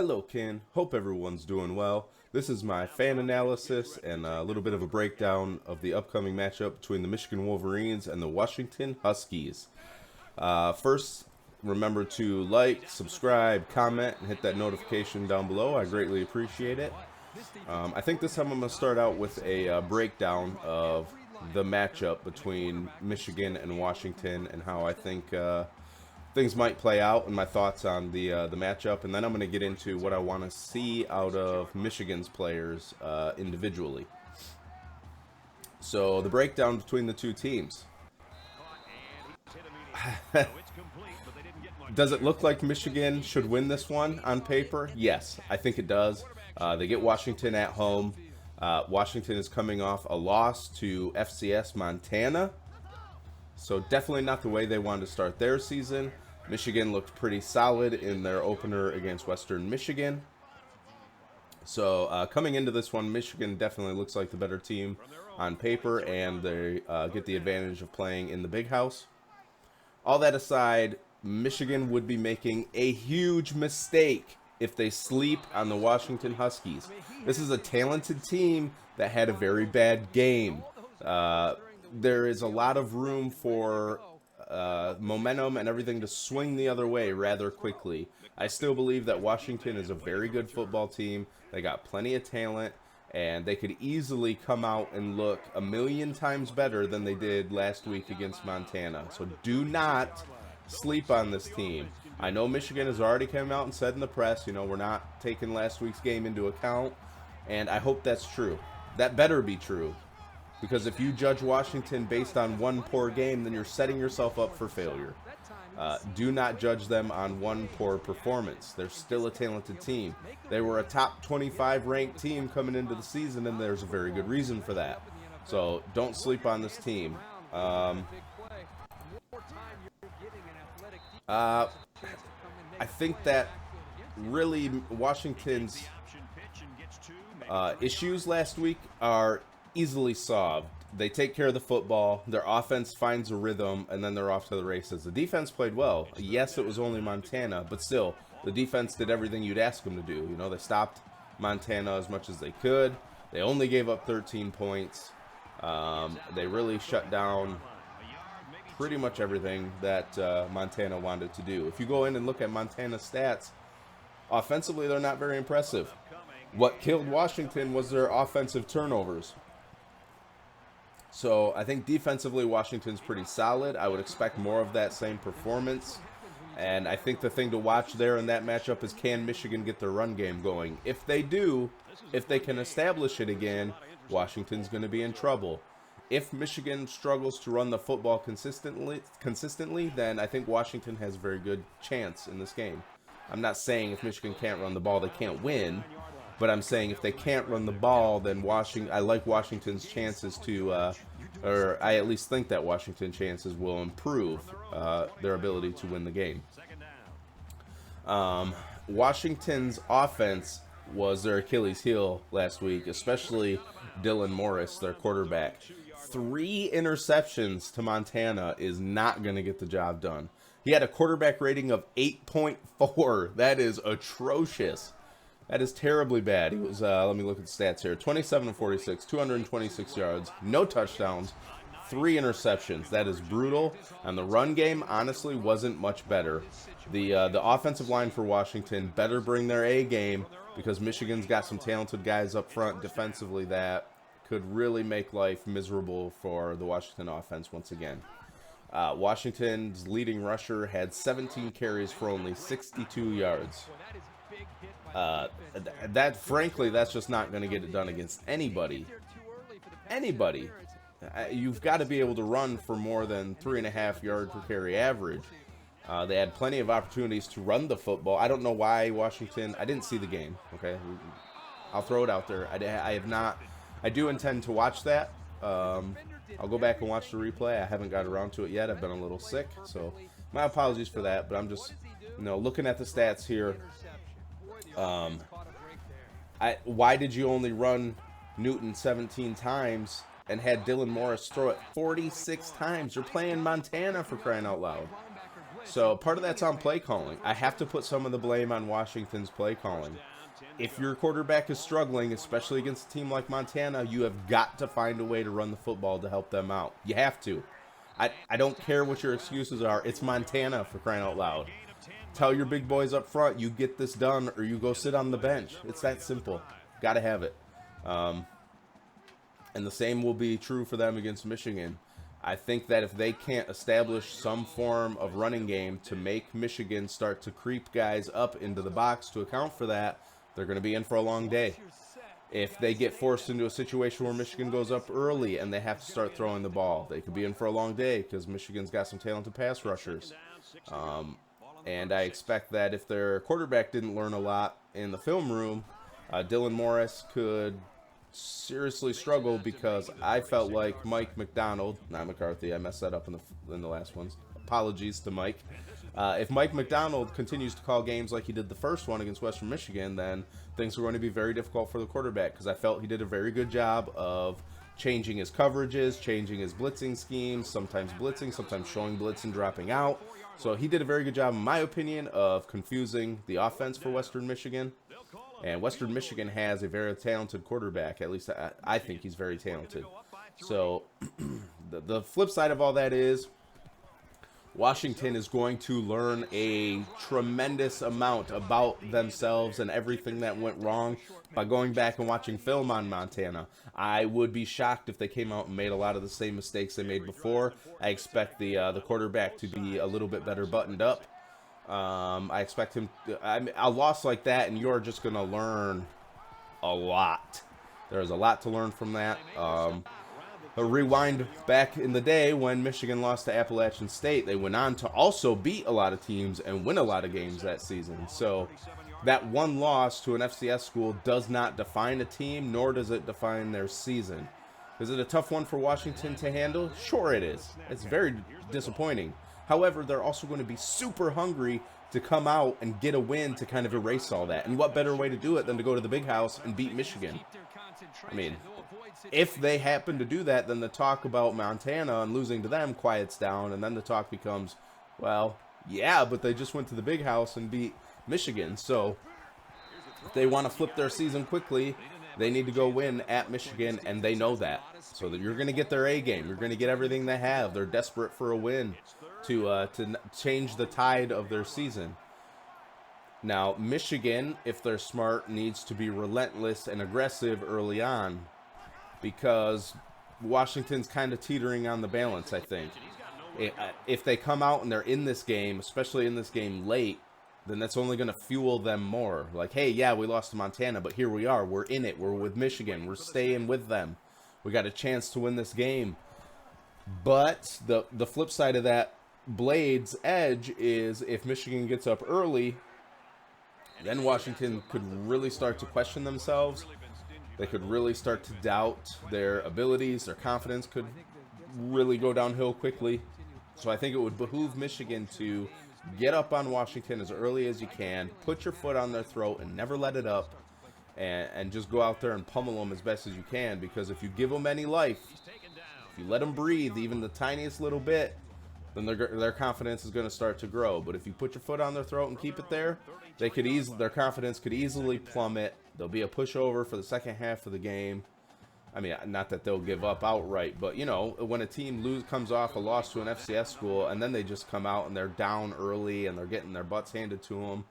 Hello, Ken. Hope everyone's doing well. This is my fan analysis and a little bit of a breakdown of the upcoming matchup between the Michigan Wolverines and the Washington Huskies. First, remember to like, subscribe, comment, and hit that notification down below. I greatly appreciate it. I think this time I'm going to start out with a breakdown of the matchup between Michigan and Washington and how I think things might play out and my thoughts on the matchup, and then I'm going to get into what I want to see out of Michigan's players individually. So the breakdown between the two teams. Does it look like Michigan should win this one on paper? Yes, I think it does. They get Washington at home. Washington is coming off a loss to FCS Montana. So definitely not the way they wanted to start their season. Michigan looked pretty solid in their opener against Western Michigan. So coming into this one, Michigan definitely looks like the better team on paper, and they get the advantage of playing in the Big House. All that aside, Michigan would be making a huge mistake if they sleep on the Washington Huskies. This is a talented team that had a very bad game. There is a lot of room for momentum and everything to swing the other way rather quickly. I still believe that Washington is a very good football team. They got plenty of talent, and they could easily come out and look a million times better than they did last week against Montana. So do not sleep on this team. I know Michigan has already come out and said in the press, you know, we're not taking last week's game into account, and I hope that's true. That better be true. Because if you judge Washington based on one poor game, then you're setting yourself up for failure. Do not judge them on one poor performance. They're still a talented team. They were a top 25 ranked team coming into the season, and there's a very good reason for that. So don't sleep on this team. I think that really Washington's issues last week are easily solved. They take care of the football, their offense finds a rhythm, and then they're off to the races. The defense played well. Yes, it was only Montana, but still, the defense did everything you'd ask them to do. You know, they stopped Montana as much as they could. They only gave up 13 points. They really shut down pretty much everything that Montana wanted to do. If you go in and look at Montana's stats, offensively, they're not very impressive. What killed Washington was their offensive turnovers. So I think defensively, Washington's pretty solid. I would expect more of that same performance. And I think the thing to watch there in that matchup is, can Michigan get their run game going? If they do, if they can establish it again, Washington's going to be in trouble. If Michigan struggles to run the football consistently, then I think Washington has a very good chance in this game. I'm not saying if Michigan can't run the ball, they can't win. But I'm saying if they can't run the ball, then I like Washington's chances to, or I at least think that Washington's chances will improve their ability to win the game. Washington's offense was their Achilles heel last week, especially Dylan Morris, their quarterback. 3 interceptions to Montana is not going to get the job done. He had a quarterback rating of 8.4. That is atrocious. That is terribly bad. He was, let me look at the stats here. 27 of 46, 226 yards, no touchdowns, 3 interceptions. That is brutal. And the run game, honestly, wasn't much better. The offensive line for Washington better bring their A game, because Michigan's got some talented guys up front defensively that could really make life miserable for the Washington offense once again. Washington's leading rusher had 17 carries for only 62 yards. Frankly, that's just not going to get it done against anybody. You've got to be able to run for more than 3.5 yards per carry average. They had plenty of opportunities to run the football. I don't know why Washington. I didn't see the game. Okay, I'll throw it out there. I have not. I do intend to watch that. I'll go back and watch the replay. I haven't got around to it yet. I've been a little sick, so my apologies for that. But I'm just, looking at the stats here. Why did you only run Newton 17 times and had Dylan Morris throw it 46 times? You're playing Montana, for crying out loud. So part of that's on play calling. I have to put some of the blame on Washington's play calling. If your quarterback is struggling, especially against a team like Montana, you have got to find a way to run the football to help them out. You have to. I don't care what your excuses are. It's Montana, for crying out loud. Tell your big boys up front, you get this done, or you go sit on the bench. It's that simple. Got to have it. And the same will be true for them against Michigan. I think that if they can't establish some form of running game to make Michigan start to creep guys up into the box to account for that, they're going to be in for a long day. If they get forced into a situation where Michigan goes up early and they have to start throwing the ball, they could be in for a long day because Michigan's got some talented pass rushers. And I expect that if their quarterback didn't learn a lot in the film room, Dylan Morris could seriously struggle, because I felt like Mike McDonald, not McCarthy, I messed that up in the last ones. Apologies to Mike. If Mike McDonald continues to call games like he did the first one against Western Michigan, then things are going to be very difficult for the quarterback, because I felt he did a very good job of changing his coverages, changing his blitzing schemes, sometimes blitzing, sometimes showing blitz and dropping out. So he did a very good job, in my opinion, of confusing the offense for Western Michigan. And Western Michigan has a very talented quarterback. At least I think he's very talented. So the flip side of all that is Washington is going to learn a tremendous amount about themselves and everything that went wrong by going back and watching film on Montana. I would be shocked if they came out and made a lot of the same mistakes they made before. I expect the quarterback to be a little bit better buttoned up. I expect him a loss like that, and you're just going to learn a lot. There's a lot to learn from that. A rewind back in the day when Michigan lost to Appalachian State, they went on to also beat a lot of teams and win a lot of games that season. So that one loss to an FCS school does not define a team, nor does it define their season. Is it a tough one for Washington to handle? Sure it is. It's very disappointing. However, they're also going to be super hungry to come out and get a win to kind of erase all that. And what better way to do it than to go to the big house and beat Michigan? I mean, if they happen to do that, then the talk about Montana and losing to them quiets down, and then the talk becomes, well, yeah, but they just went to the big house and beat Michigan. So if they want to flip their season quickly, they need to go win at Michigan, and they know that. So that you're going to get their A game. You're going to get everything they have. They're desperate for a win to change the tide of their season. Now, Michigan, if they're smart, needs to be relentless and aggressive early on, because Washington's kind of teetering on the balance, I think. If they come out and they're in this game, especially in this game late, then that's only going to fuel them more. Like, hey, yeah, we lost to Montana, but here we are. We're in it. We're with Michigan. We're staying with them. We got a chance to win this game. But the flip side of that blade's edge is if Michigan gets up early, then Washington could really start to question themselves. They could really start to doubt their abilities. Their confidence could really go downhill quickly. So I think it would behoove Michigan to get up on Washington as early as you can, put your foot on their throat and never let it up, and just go out there and pummel them as best as you can, because if you give them any life, if you let them breathe even the tiniest little bit, then their confidence is going to start to grow. But if you put your foot on their throat and keep it there, their confidence could easily plummet. There'll be a pushover for the second half of the game. I mean, not that they'll give up outright, but, you know, when a team comes off a loss to an FCS school and then they just come out and they're down early and they're getting their butts handed to them,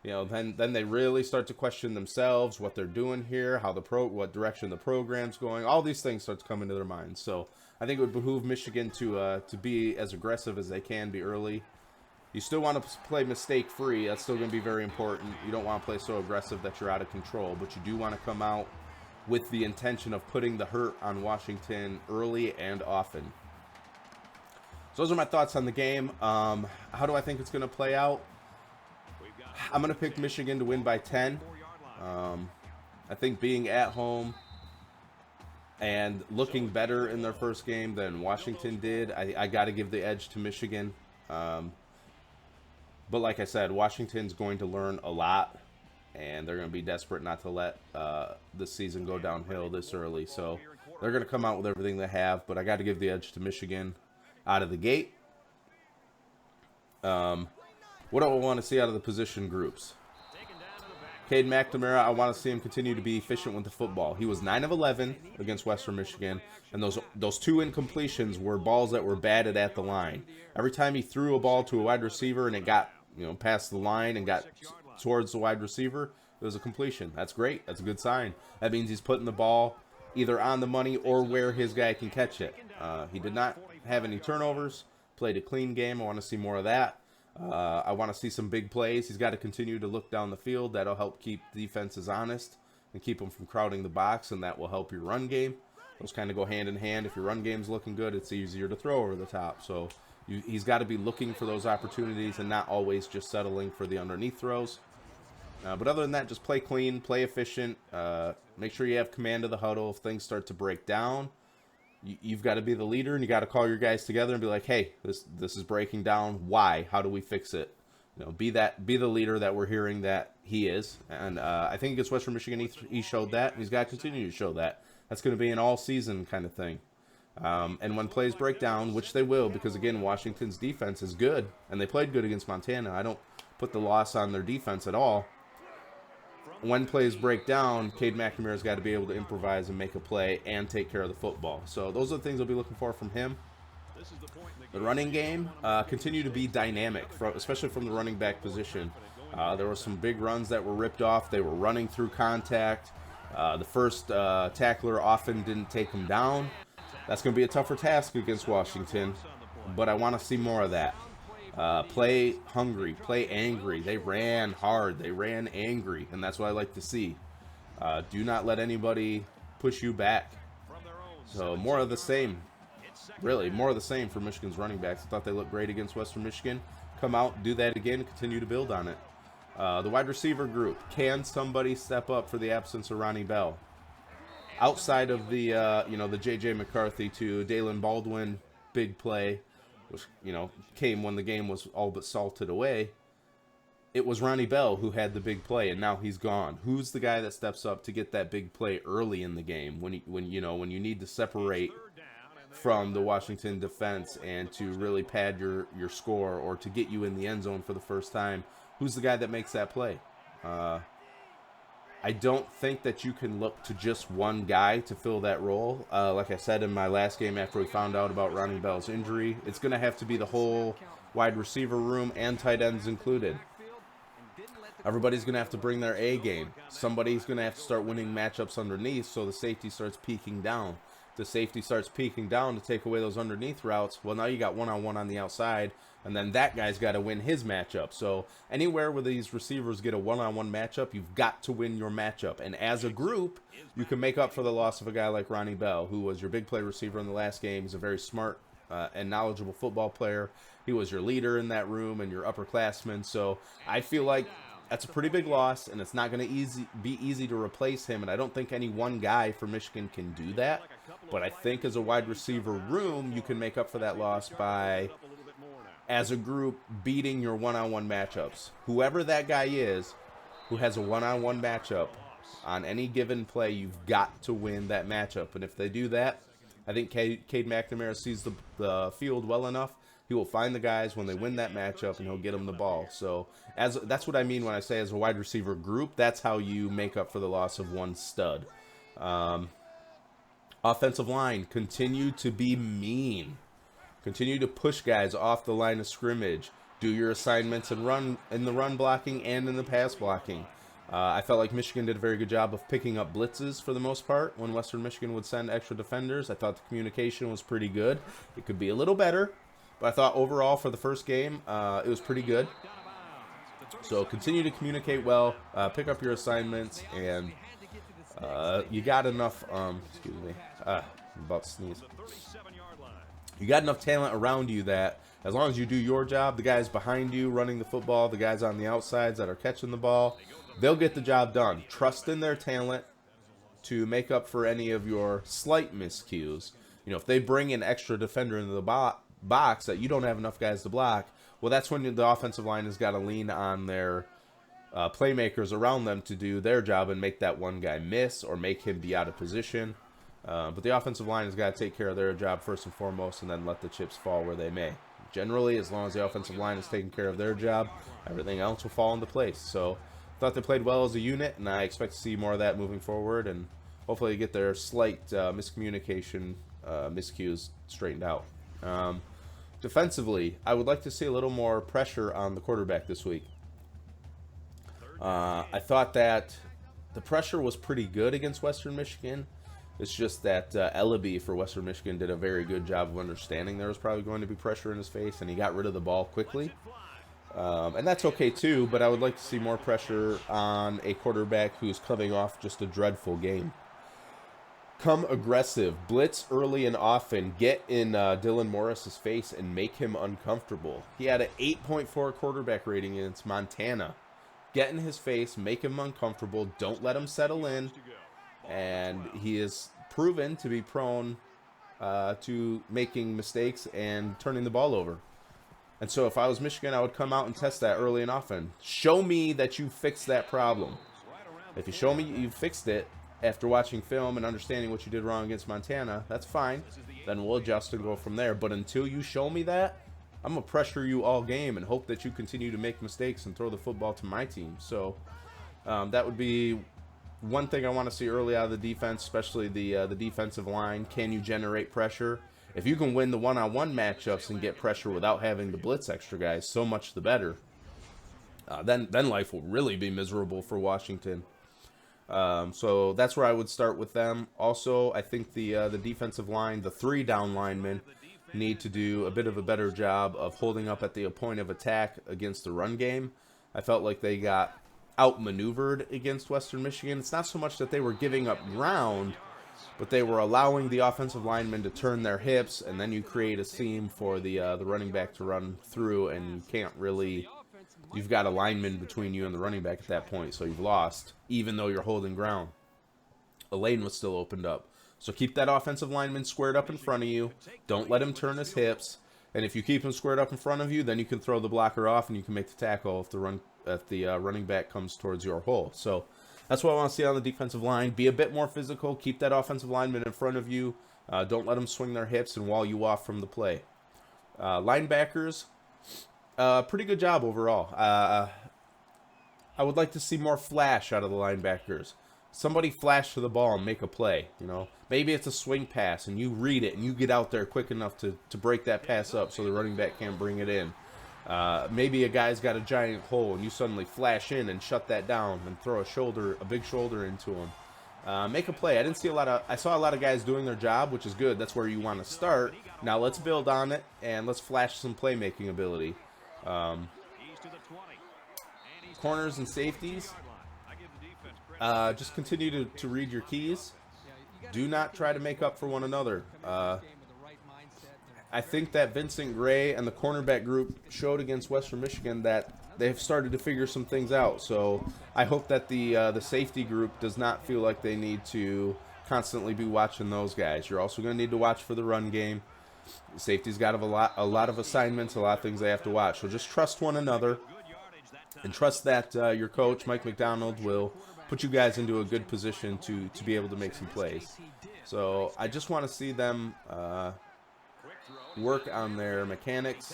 you know, then they really start to question themselves, what they're doing here, what direction the program's going. All these things start to come into their minds. So I think it would behoove Michigan to be as aggressive as they can be early. You still want to play mistake-free. That's still going to be very important. You don't want to play so aggressive that you're out of control, but you do want to come out with the intention of putting the hurt on Washington early and often. So those are my thoughts on the game. How do I think it's going to play out? I'm going to pick Michigan to win by 10. I think being at home and looking better in their first game than Washington did, I got to give the edge to Michigan. But like I said, Washington's going to learn a lot, and they're going to be desperate not to let the season go downhill this early. So they're going to come out with everything they have, but I got to give the edge to Michigan out of the gate. What do I want to see out of the position groups? Cade McNamara, I want to see him continue to be efficient with the football. He was 9 of 11 against Western Michigan, and those 2 incompletions were balls that were batted at the line. Every time he threw a ball to a wide receiver and it got past the line and got towards the wide receiver, it was a completion. That's great. That's a good sign. That means he's putting the ball either on the money or where his guy can catch it. He did not have any turnovers, played a clean game. I want to see more of that. I want to see some big plays. He's got to continue to look down the field. That'll help keep defenses honest and keep them from crowding the box, and that will help your run game. Those kind of go hand in hand. If your run game's looking good, it's easier to throw over the top. So he's got to be looking for those opportunities and not always just settling for the underneath throws. But other than that, just play clean, play efficient. Make sure you have command of the huddle. If things start to break down, you've got to be the leader, and you got to call your guys together and be like, hey, this is breaking down. Why? How do we fix it? Be the leader that we're hearing that he is. And I think against Western Michigan, he showed that, and he's got to continue to show that. That's going to be an all-season kind of thing. And when plays break down, which they will, because, again, Washington's defense is good, and they played good against Montana. I don't put the loss on their defense at all. When plays break down, Cade McNamara's got to be able to improvise and make a play and take care of the football. So those are the things I'll be looking for from him. The running game, continue to be dynamic, especially from the running back position. There were some big runs that were ripped off. They were running through contact. The first tackler often didn't take him down. That's going to be a tougher task against Washington, but I want to see more of that. Play hungry, play angry. They ran hard, they ran angry, and that's what I like to see. Do not let anybody push you back. So more of the same, really, more of the same for Michigan's running backs. I thought they looked great against Western Michigan. Come out, do that again, continue to build on it. The wide receiver group, can somebody step up for the absence of Ronnie Bell? Outside of the, the J.J. McCarthy to Dalen Baldwin big play, which, came when the game was all but salted away, it was Ronnie Bell who had the big play, and now he's gone. Who's the guy that steps up to get that big play early in the game when you need to separate from the Washington defense and to really pad your score or to get you in the end zone for the first time? Who's the guy that makes that play? I don't think that you can look to just one guy to fill that role. Like I said in my last game after we found out about Ronnie Bell's injury, it's going to have to be the whole wide receiver room and tight ends included. Everybody's going to have to bring their A game. Somebody's going to have to start winning matchups underneath so the safety starts peeking down. The safety starts peeking down to take away those underneath routes. Well, now you got one-on-one on the outside, and then that guy's got to win his matchup. So anywhere where these receivers get a one-on-one matchup, you've got to win your matchup. And as a group, you can make up for the loss of a guy like Ronnie Bell, who was your big play receiver in the last game. He's a very smart and knowledgeable football player. He was your leader in that room and your upperclassman. So I feel like that's a pretty big loss, and it's not going to be easy to replace him. And I don't think any one guy for Michigan can do that. But I think as a wide receiver room, you can make up for that loss by, as a group, beating your one-on-one matchups. Whoever that guy is who has a one-on-one matchup on any given play, you've got to win that matchup. And if they do that, I think Cade McNamara sees the field well enough. He will find the guys when they win that matchup, and he'll get them the ball. So that's what I mean when I say as a wide receiver group, that's how you make up for the loss of one stud. Offensive line, continue to be mean. Continue to push guys off the line of scrimmage. Do your assignments and run in the run blocking and in the pass blocking. I felt like Michigan did a very good job of picking up blitzes for the most part when Western Michigan would send extra defenders. I thought the communication was pretty good. It could be a little better, but I thought overall for the first game, it was pretty good. So continue to communicate well, pick up your assignments, and you got enough, excuse me, I'm about to sneeze. You got enough talent around you that as long as you do your job, the guys behind you running the football, the guys on the outsides that are catching the ball, they'll get the job done. Trust in their talent to make up for any of your slight miscues. If they bring an extra defender into the box that you don't have enough guys to block, well, that's when the offensive line has got to lean on their playmakers around them to do their job and make that one guy miss or make him be out of position. But the offensive line has got to take care of their job first and foremost, and then let the chips fall where they may. generally, as long as the offensive line is taking care of their job, everything else will fall into place. So thought they played well as a unit, and I expect to see more of that moving forward, and hopefully get their slight miscommunication miscues straightened out. Defensively, I would like to see a little more pressure on the quarterback this week. I thought that the pressure was pretty good against Western Michigan. It's just that Ellaby for Western Michigan did a very good job of understanding there was probably going to be pressure in his face, and he got rid of the ball quickly. And that's okay too, but I would like to see more pressure on a quarterback who's coming off just a dreadful game. Come aggressive, blitz early and often, get in Dylan Morris's face and make him uncomfortable. He had an 8.4 quarterback rating against Montana. Get in his face, make him uncomfortable, don't let him settle in, and he is proven to be prone to making mistakes and turning the ball over. And so if I was Michigan, I would come out and test that early and often. Show me that you fixed that problem. If you show me you fixed it after watching film and understanding what you did wrong against Montana, that's fine. Then we'll adjust and go from there. But until you show me that, I'm going to pressure you all game and hope that you continue to make mistakes and throw the football to my team. So that would be one thing I want to see early out of the defense, especially the defensive line. Can you generate pressure? If you can win the one-on-one matchups and get pressure without having to blitz extra guys, so much the better. Then life will really be miserable for Washington. So that's where I would start with them. Also, I think the defensive line, the 3 down linemen, need to do a bit of a better job of holding up at the point of attack against the run game. I felt like they got outmaneuvered against Western Michigan. It's not so much that they were giving up ground, but they were allowing the offensive linemen to turn their hips, and then you create a seam for the running back to run through, and you can't really. You've got a lineman between you and the running back at that point, so you've lost, even though you're holding ground. A lane was still opened up. So keep that offensive lineman squared up in front of you. Don't let him turn his hips. And if you keep him squared up in front of you, then you can throw the blocker off and you can make the tackle if the running back comes towards your hole. So that's what I want to see on the defensive line. Be a bit more physical. Keep that offensive lineman in front of you. Don't let them swing their hips and wall you off from the play. Linebackers, pretty good job overall. I would like to see more flash out of the linebackers. Somebody flash to the ball and make a play. You know, maybe it's a swing pass and you read it and you get out there quick enough to break that pass up so the running back can't bring it in. Maybe a guy's got a giant hole and you suddenly flash in and shut that down and throw a big shoulder into him. Make a play. I saw a lot of guys doing their job, which is good. That's where you want to start. Now let's build on it and let's flash some playmaking ability. Corners and safeties. Just continue to read your keys. Do not try to make up for one another. I think that Vincent Gray and the cornerback group showed against Western Michigan that they've started to figure some things out. So I hope that the safety group does not feel like they need to constantly be watching those guys. You're also going to need to watch for the run game. The safety's got a lot of assignments, a lot of things they have to watch. So just trust one another and trust that your coach, Mike McDonald, will put you guys into a good position to be able to make some plays. So I just want to see them work on their mechanics.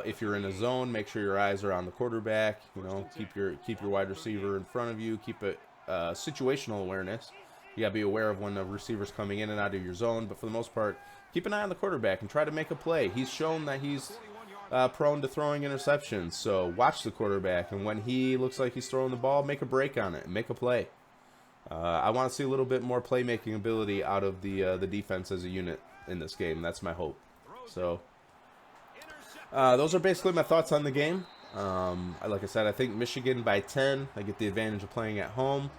If you're in a zone, make sure your eyes are on the quarterback. You know, keep your wide receiver in front of you. Keep it situational awareness. You got to be aware of when the receiver's coming in and out of your zone. But for the most part, keep an eye on the quarterback and try to make a play. He's shown that he's prone to throwing interceptions. So watch the quarterback, and when he looks like he's throwing the ball, make a break on it and make a play. I want to see a little bit more playmaking ability out of the defense as a unit in this game. That's my hope. So those are basically my thoughts on the game. Like I said, I think Michigan by 10. I get the advantage of playing at home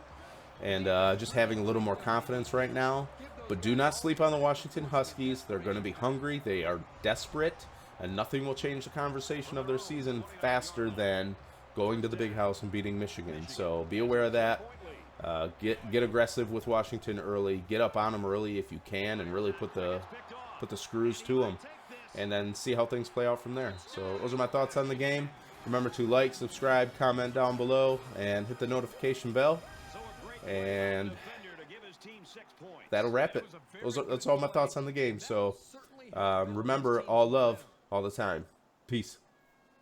and just having a little more confidence right now. But do not sleep on the Washington Huskies. They're going to be hungry. They are desperate. And nothing will change the conversation of their season faster than going to the big house and beating Michigan. So be aware of that. Get aggressive with Washington early. Get up on them early if you can, and really put the screws to them. And then see how things play out from there. So those are my thoughts on the game. Remember to like, subscribe, comment down below, and hit the notification bell. And that'll wrap it. That's all my thoughts on the game. So remember, all love. all the time. Peace.